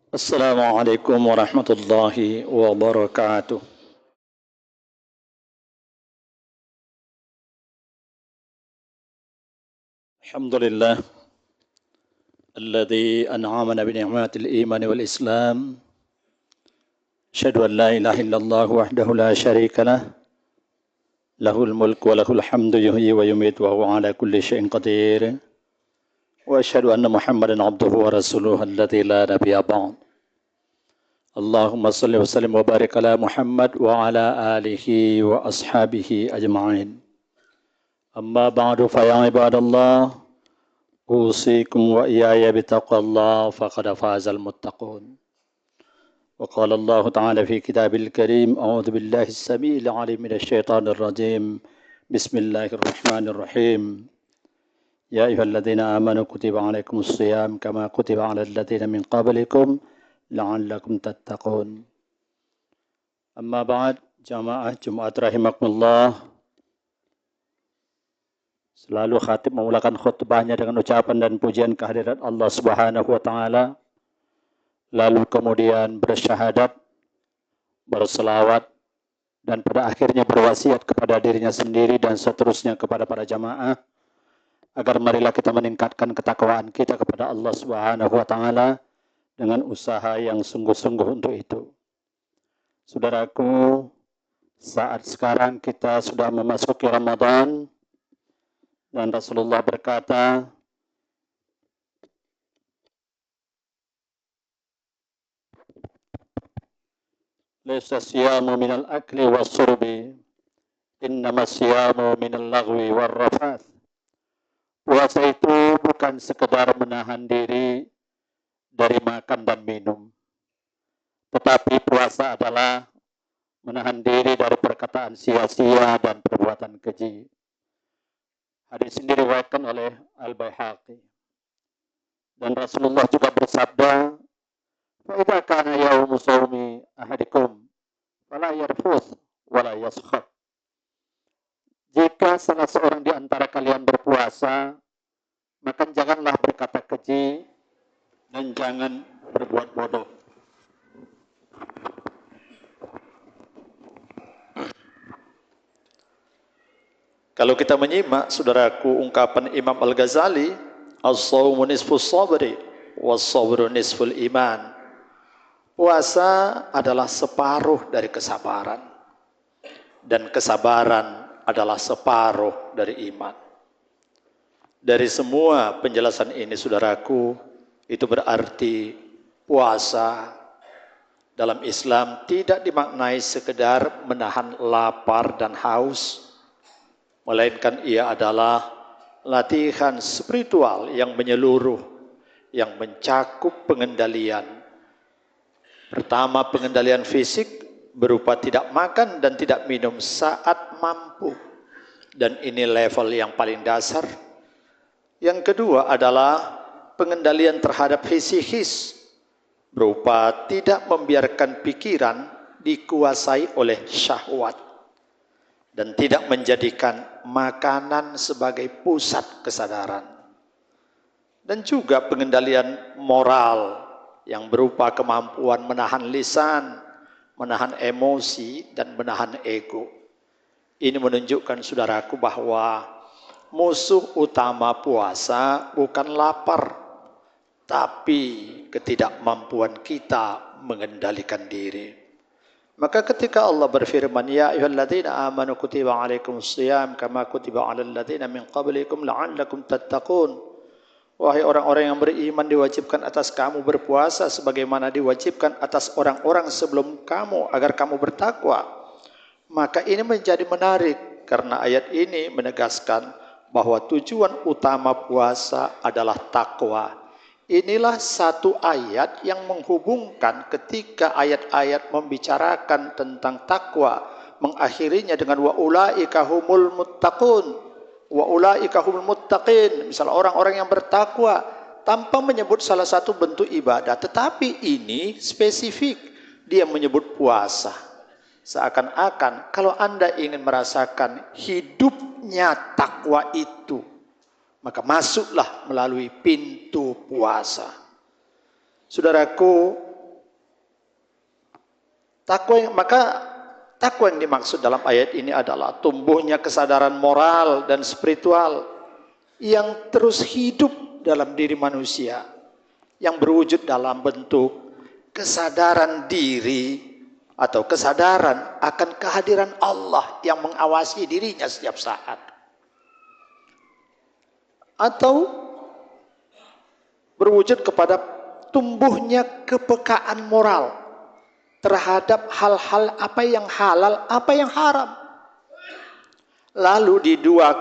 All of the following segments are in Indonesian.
Assalamualaikum warahmatullahi wabarakatuh. Alhamdulillah alladzi an'amana bi ni'matil iman wal islam. Asyhadu an la ilaha illallah wahdahu la syarika lah. Lahul mulku wa lahul hamdu yuhyi wa yumiitu wa huwa ala kulli syai'in qadir. Wa asyhadu anna Muhammadan abduhu wa rasuluhu alladzi la nabiyya ba'd. Allahumma shalli wa sallim wa barik ala Muhammad wa ala alihi wa ashabihi ajma'in. Amma ba'du fa ya ibadallah أوصيكم وإياي بتقوى الله فقد فاز المتقون وقال الله تعالى في كتاب الكريم أعوذ بالله السميع العليم من الشيطان الرجيم بسم الله الرحمن الرحيم يا أيها الذين آمنوا كتب عليكم الصيام كما كتب على الذين من قبلكم لعلكم تتقون أما بعد جماعة جمعة رحمكم الله. Selalu khatib memulakan khutbahnya dengan ucapan dan pujian kehadirat Allah Subhanahu wa taala. Lalu kemudian bersyahadat, berselawat dan pada akhirnya berwasiat kepada dirinya sendiri dan seterusnya kepada para jamaah agar marilah kita meningkatkan ketakwaan kita kepada Allah Subhanahu wa taala dengan usaha yang sungguh-sungguh untuk itu. Saudaraku, saat sekarang kita sudah memasuki Ramadan. Dan Rasulullah berkata, "Laisa siyamu minal akli was-surbi, innama siyamu minal lagwi war-rafath." Puasa itu bukan sekedar menahan diri dari makan dan minum, tetapi puasa adalah menahan diri dari perkataan sia-sia dan perbuatan keji. Hadis ini diriwayatkan oleh Al-Baihaqi. Dan Rasulullah juga bersabda, "Fa idza kana yaumu shaumi ahadikum fala yarfuth wala yaskhab." Jika salah seorang di antara kalian berpuasa, maka janganlah berkata keji dan jangan berbuat bodoh. Kalau kita menyimak, saudaraku, ungkapan Imam Al-Ghazali, "As-shaumu nisfus sabri, was-sabru nisful iman." Puasa adalah separuh dari kesabaran, dan kesabaran adalah separuh dari iman. Dari semua penjelasan ini, saudaraku, itu berarti puasa dalam Islam tidak dimaknai sekedar menahan lapar dan haus, melainkan ia adalah latihan spiritual yang menyeluruh, yang mencakup pengendalian. Pertama, pengendalian fisik berupa tidak makan dan tidak minum saat mampu. Dan ini level yang paling dasar. Yang kedua adalah pengendalian terhadap psikis, berupa tidak membiarkan pikiran dikuasai oleh syahwat dan tidak menjadikan makanan sebagai pusat kesadaran. Dan juga pengendalian moral yang berupa kemampuan menahan lisan, menahan emosi, dan menahan ego. Ini menunjukkan, saudaraku, bahwa musuh utama puasa bukan lapar, tapi ketidakmampuan kita mengendalikan diri. Maka ketika Allah berfirman, "Ya ayyuhalladzina amanu kutiba alaikumusshiyam kama kutiba alal ladzina min qablikum la'allakum tattaqun." Wahai orang-orang yang beriman, diwajibkan atas kamu berpuasa sebagaimana diwajibkan atas orang-orang sebelum kamu agar kamu bertakwa. Maka ini menjadi menarik karena ayat ini menegaskan bahwa tujuan utama puasa adalah takwa. Inilah satu ayat yang menghubungkan ketika ayat-ayat membicarakan tentang takwa, mengakhirinya dengan wa ulaika humul muttaqun, wa ulaika humul muttaqin. Misalnya orang-orang yang bertakwa tanpa menyebut salah satu bentuk ibadah, tetapi ini spesifik, dia menyebut puasa. Seakan-akan kalau Anda ingin merasakan hidupnya takwa itu, maka masuklah melalui pintu puasa. Saudaraku, Takwa yang dimaksud dalam ayat ini adalah tumbuhnya kesadaran moral dan spiritual yang terus hidup dalam diri manusia, yang berwujud dalam bentuk kesadaran diri atau kesadaran akan kehadiran Allah yang mengawasi dirinya setiap saat. Atau berwujud kepada tumbuhnya kepekaan moral terhadap hal-hal apa yang halal, apa yang haram. Lalu di dua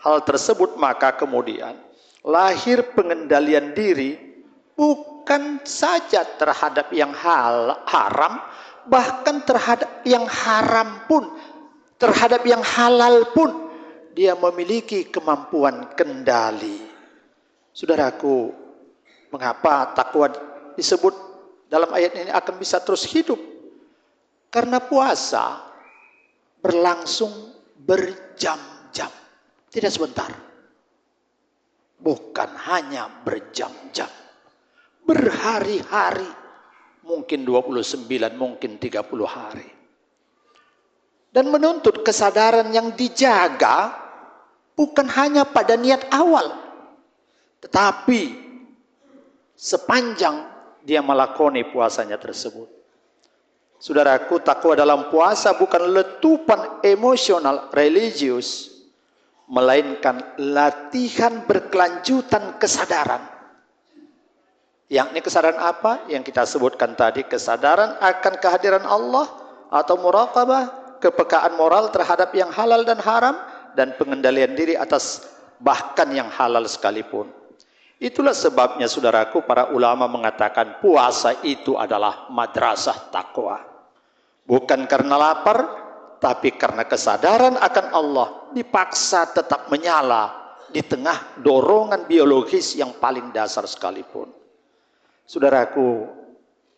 hal tersebut maka kemudian lahir pengendalian diri bukan saja terhadap yang haram, bahkan terhadap yang haram pun, terhadap yang halal pun dia memiliki kemampuan kendali. Saudaraku, mengapa takwa disebut dalam ayat ini akan bisa terus hidup? Karena puasa berlangsung berjam-jam, tidak sebentar. Bukan hanya berjam-jam, berhari-hari, mungkin 29, mungkin 30 hari. Dan menuntut kesadaran yang dijaga bukan hanya pada niat awal, tetapi sepanjang dia melakoni puasanya tersebut. Saudaraku, takwa dalam puasa bukan letupan emosional religius, melainkan latihan berkelanjutan kesadaran. Yakni kesadaran apa? Yang kita sebutkan tadi, kesadaran akan kehadiran Allah atau muraqabah, kepekaan moral terhadap yang halal dan haram, dan pengendalian diri atas bahkan yang halal sekalipun. Itulah sebabnya saudaraku, para ulama mengatakan puasa itu adalah madrasah takwa. Bukan karena lapar, tapi karena kesadaran akan Allah dipaksa tetap menyala di tengah dorongan biologis yang paling dasar sekalipun. Saudaraku,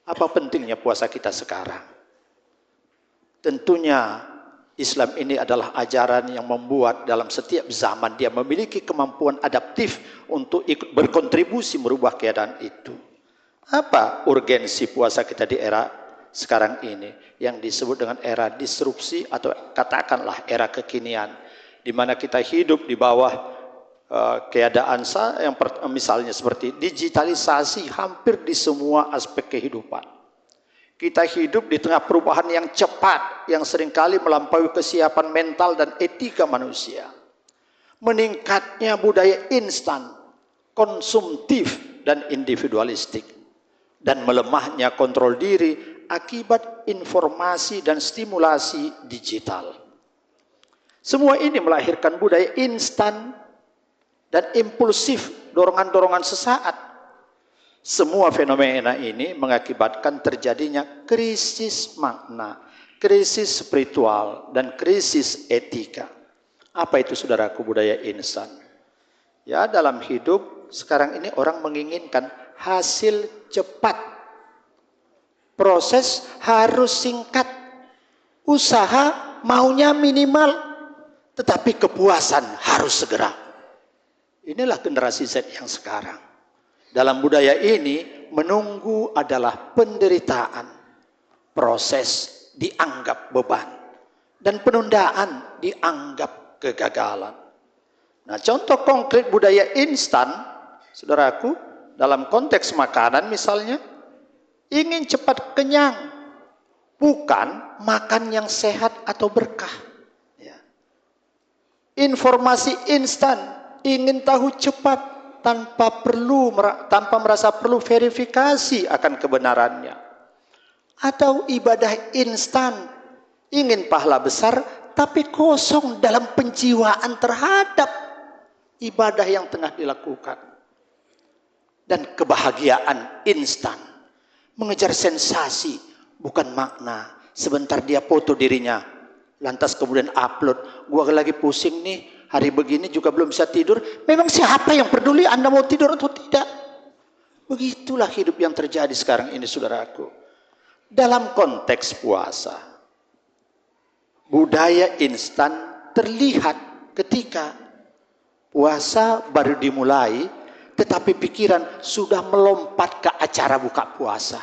apa pentingnya puasa kita sekarang? Tentunya Islam ini adalah ajaran yang membuat dalam setiap zaman dia memiliki kemampuan adaptif untuk ikut berkontribusi merubah keadaan itu. Apa urgensi puasa kita di era sekarang ini yang disebut dengan era disrupsi atau katakanlah era kekinian, di mana kita hidup di bawah keadaan yang misalnya seperti digitalisasi hampir di semua aspek kehidupan. Kita hidup di tengah perubahan yang cepat, yang seringkali melampaui kesiapan mental dan etika manusia. Meningkatnya budaya instan, konsumtif dan individualistik. Dan melemahnya kontrol diri akibat informasi dan stimulasi digital. Semua ini melahirkan budaya instan dan impulsif, dorongan-dorongan sesaat. Semua fenomena ini mengakibatkan terjadinya krisis makna, krisis spiritual, dan krisis etika. Apa itu saudaraku budaya instan? Ya, dalam hidup sekarang ini orang menginginkan hasil cepat. Proses harus singkat. Usaha maunya minimal, tetapi kepuasan harus segera. Inilah generasi Z yang sekarang. Dalam budaya ini, menunggu adalah penderitaan. Proses dianggap beban. Dan penundaan dianggap kegagalan. Nah, contoh konkret budaya instan, saudaraku, dalam konteks makanan misalnya, ingin cepat kenyang. Bukan makan yang sehat atau berkah. Ya. Informasi instan, ingin tahu cepat, tanpa merasa perlu verifikasi akan kebenarannya. Atau ibadah instan, ingin pahala besar tapi kosong dalam penjiwaan terhadap ibadah yang tengah dilakukan. Dan kebahagiaan instan, mengejar sensasi bukan makna. Sebentar dia foto dirinya, lantas kemudian upload. Gua lagi pusing nih, hari begini juga belum bisa tidur. Memang siapa yang peduli Anda mau tidur atau tidak? Begitulah hidup yang terjadi sekarang ini, saudaraku. Dalam konteks puasa, budaya instan terlihat ketika puasa baru dimulai, tetapi pikiran sudah melompat ke acara buka puasa.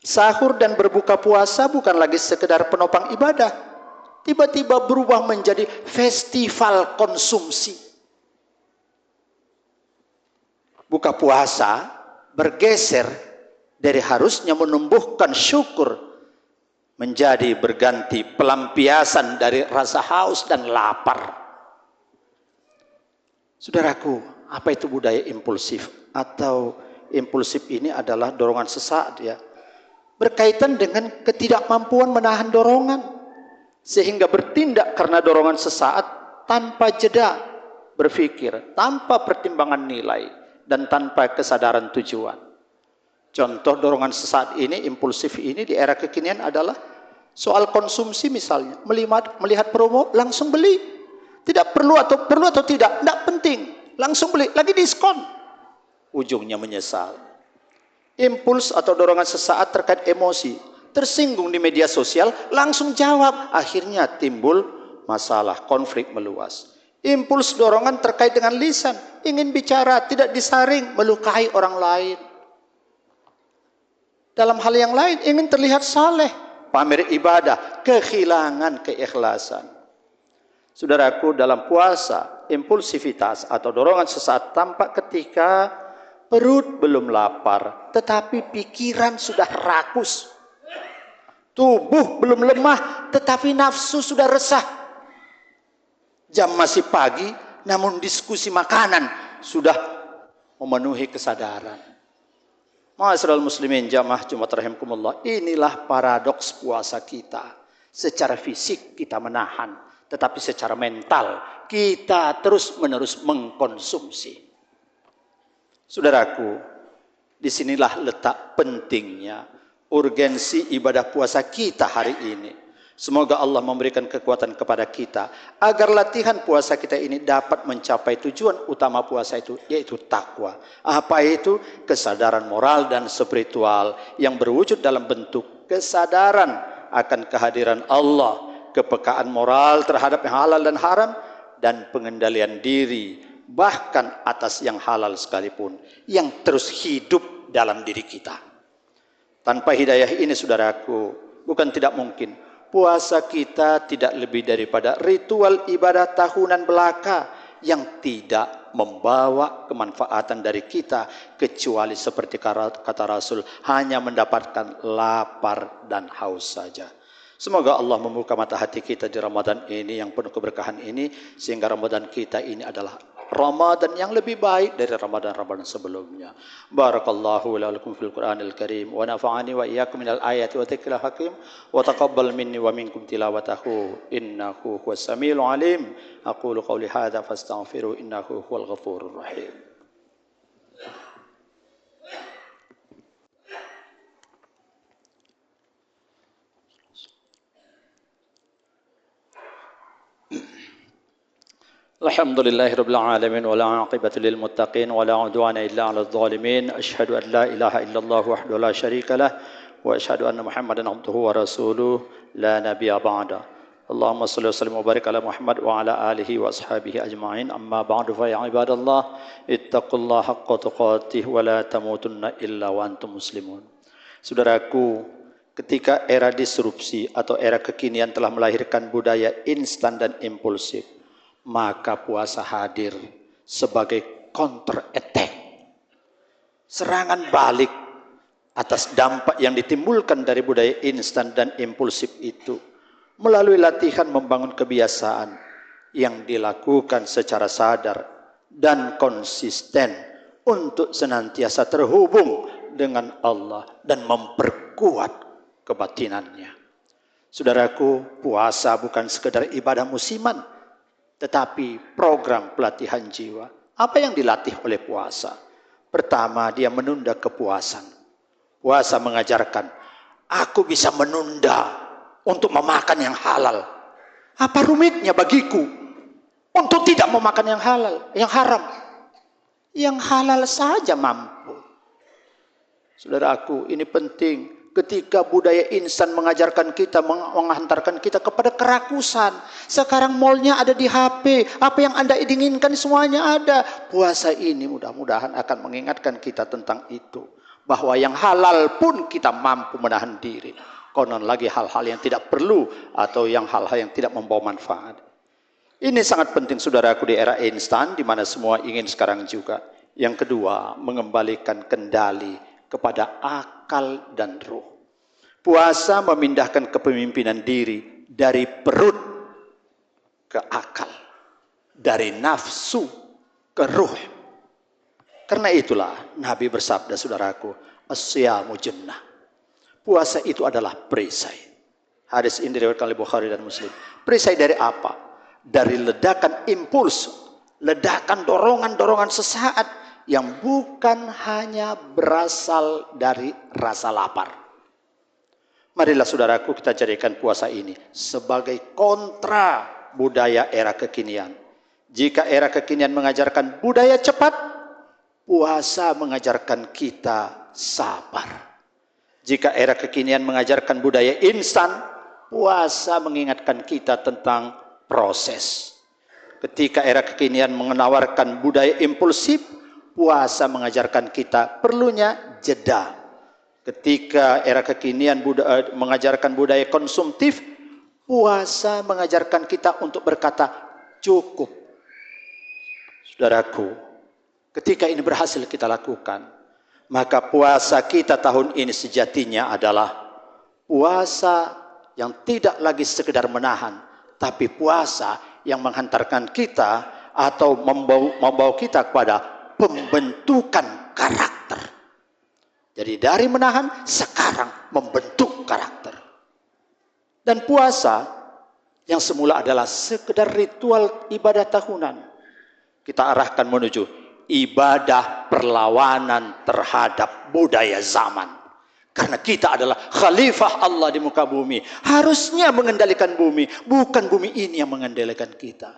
Sahur dan berbuka puasa bukan lagi sekedar penopang ibadah. Tiba-tiba berubah menjadi festival konsumsi. Buka puasa bergeser dari harusnya menumbuhkan syukur menjadi berganti pelampiasan dari rasa haus dan lapar. Saudaraku, apa itu budaya impulsif? Atau impulsif ini adalah dorongan sesaat ya. Berkaitan dengan ketidakmampuan menahan dorongan. Sehingga bertindak karena dorongan sesaat tanpa jeda berpikir, tanpa pertimbangan nilai, dan tanpa kesadaran tujuan. Contoh dorongan sesaat ini, impulsif ini di era kekinian adalah soal konsumsi misalnya. Melihat promo, langsung beli. Tidak perlu atau tidak penting. Langsung beli, lagi diskon. Ujungnya menyesal. Impuls atau dorongan sesaat terkait emosi, tersinggung di media sosial, langsung jawab, akhirnya timbul masalah, konflik meluas. Impuls dorongan terkait dengan lisan, ingin bicara, tidak disaring, melukai orang lain. Dalam hal yang lain, ingin terlihat saleh, pamer ibadah, kehilangan keikhlasan. Saudaraku, dalam puasa, impulsivitas atau dorongan sesaat tampak ketika perut belum lapar, tetapi pikiran sudah rakus. Tubuh belum lemah, tetapi nafsu sudah resah. Jam masih pagi, namun diskusi makanan sudah memenuhi kesadaran. Ma'asyiral muslimin jamaah Jumat rahimakumullah, inilah paradoks puasa kita. Secara fisik kita menahan, tetapi secara mental kita terus-menerus mengkonsumsi. Saudaraku, disinilah letak pentingnya urgensi ibadah puasa kita hari ini. Semoga Allah memberikan kekuatan kepada kita agar latihan puasa kita ini dapat mencapai tujuan utama puasa itu, yaitu takwa. Apa itu? Kesadaran moral dan spiritual yang berwujud dalam bentuk kesadaran akan kehadiran Allah, kepekaan moral terhadap yang halal dan haram, dan pengendalian diri bahkan atas yang halal sekalipun, yang terus hidup dalam diri kita. Tanpa hidayah ini saudaraku, bukan tidak mungkin puasa kita tidak lebih daripada ritual ibadah tahunan belaka yang tidak membawa kemanfaatan dari kita, kecuali seperti kata Rasul, hanya mendapatkan lapar dan haus saja. Semoga Allah membuka mata hati kita di Ramadan ini yang penuh keberkahan ini, sehingga Ramadan kita ini adalah Ramadan yang lebih baik dari Ramadan-Ramadan sebelumnya. Barakallahu wa lakum fil Qur'anil Karim wa nafa'ani wa iyyakum minal ayati wa dzikril hakim wa taqabbal minni wa minkum tilawatahu innahu huwas samiul alim. Aqulu qawli hadza fastaghfiru innahu huwal ghafurur rahim. Alhamdulillahirabbil alamin wa la aqibatu lil muttaqin wa la udwana illa 'alal zalimin. Asyhadu an la ilaha illallah wahdahu la syarikalah wa asyhadu anna Muhammadan abduhu wa rasuluh la nabiyya ba'da. Allahumma shalli wa sallim wa barik ala Muhammad wa ala alihi wa ashabihi ajma'in. Amma ba'du fa ya ibadallah ittaqullaha haqqa tuqatih wa la tamutunna illa wa antum muslimun. Saudaraku, ketika era disrupsi atau era kekinian telah melahirkan budaya instan dan impulsif, maka puasa hadir sebagai counter attack, serangan balik atas dampak yang ditimbulkan dari budaya instan dan impulsif itu, melalui latihan membangun kebiasaan yang dilakukan secara sadar dan konsisten untuk senantiasa terhubung dengan Allah dan memperkuat kebatinannya. Saudaraku, puasa bukan sekedar ibadah musiman, tetapi program pelatihan jiwa. Apa yang dilatih oleh puasa? Pertama, dia menunda kepuasan. Puasa mengajarkan, aku bisa menunda untuk memakan yang halal. Apa rumitnya bagiku untuk tidak memakan yang halal, yang haram? Yang halal saja mampu. Saudaraku, ini penting. Ketika budaya instan mengajarkan kita, menghantarkan kita kepada kerakusan. Sekarang mallnya ada di HP. Apa yang Anda inginkan semuanya ada. Puasa ini mudah-mudahan akan mengingatkan kita tentang itu. bahwa yang halal pun kita mampu menahan diri. Konon lagi hal-hal yang tidak perlu atau yang hal-hal yang tidak membawa manfaat. Ini sangat penting saudaraku di era instan di mana semua ingin sekarang juga. Yang kedua, mengembalikan kendali kepada akal dan ruh. Puasa memindahkan kepemimpinan diri dari perut ke akal, dari nafsu ke ruh. Karena itulah Nabi bersabda saudaraku, as-siyamu junnah. Puasa itu adalah perisai. Hadis ini diriwayatkan oleh Bukhari dan Muslim. Perisai dari apa? Dari ledakan impuls, ledakan dorongan-dorongan sesaat yang bukan hanya berasal dari rasa lapar. Marilah saudaraku kita jadikan puasa ini sebagai kontra budaya era kekinian. Jika era kekinian mengajarkan budaya cepat, puasa mengajarkan kita sabar. Jika era kekinian mengajarkan budaya instan, puasa mengingatkan kita tentang proses. Ketika era kekinian menawarkan budaya impulsif, puasa mengajarkan kita perlunya jeda. Ketika era kekinian mengajarkan budaya konsumtif, puasa mengajarkan kita untuk berkata cukup. Saudaraku, ketika ini berhasil kita lakukan, maka puasa kita tahun ini sejatinya adalah puasa yang tidak lagi sekedar menahan, tapi puasa yang menghantarkan kita atau membawa kita kepada pembentukan karakter. Jadi dari menahan, sekarang membentuk karakter. Dan puasa yang semula adalah sekedar ritual ibadah tahunan, kita arahkan menuju ibadah perlawanan terhadap budaya zaman. Karena kita adalah khalifah Allah di muka bumi. Harusnya mengendalikan bumi. Bukan bumi ini yang mengendalikan kita.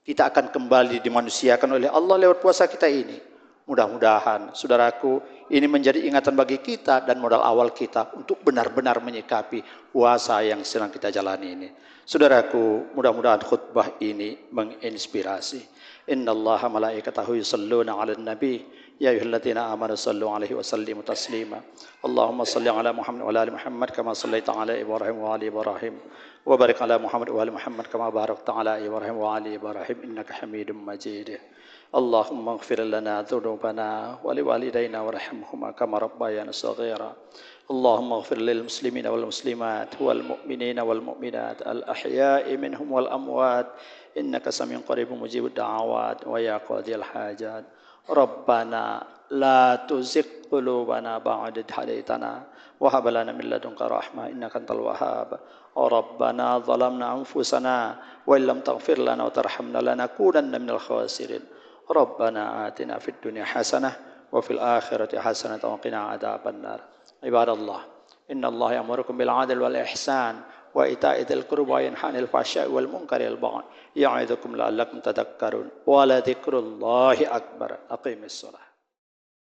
Kita akan kembali dimanusiakan oleh Allah lewat puasa kita ini. Mudah-mudahan saudaraku ini menjadi ingatan bagi kita dan modal awal kita untuk benar-benar menyikapi puasa yang sedang kita jalani ini. Saudaraku, mudah-mudahan khutbah ini menginspirasi. Innallaha malaikatahu yusalluna 'alan nabi ya ayyuhalladzina amanu sallu 'alaihi wa sallimu taslima. Allahumma shalli 'ala Muhammad wa 'ala ali Muhammad kama shallaita 'ala Ibrahim wa 'ali Ibrahim wa barik 'ala Muhammad wa 'ali Muhammad kama barakta 'ala Ibrahim wa 'ali Ibrahim innaka Hamidum Majid. Allahumma ighfir lana dhunubana wa liwalidayna warhamhuma kama rabbayana shaghira. Allahumma ighfir lil muslimina wal muslimat wal mu'minina wal mu'minat al ahya'i minhum wal amwat innaka samiun qaribun mujibud da'awat wa ya qadhiyal hajat. Rabbana la tuzigh qulubana ba'da idh hadaytana wa hab lana min ladunka rahmah innaka antal wahhab. Rabbana zalamna anfusana wa illam taghfir lana wa tarhamna lanakunanna minal khasirin. Rabbana atina fid dunya hasanah wa fil akhirati hasanah wa qina adzabannar. Ibadallah, innallaha ya'murukum bil 'adli wal ihsan wa ita'i dzil qurba wa yanha 'anil fahsya'i wal munkari wal baghi. Ya'idzukum la'allakum tadhakkarun. Wa la dzikrullahi akbar. Aqimis shalah.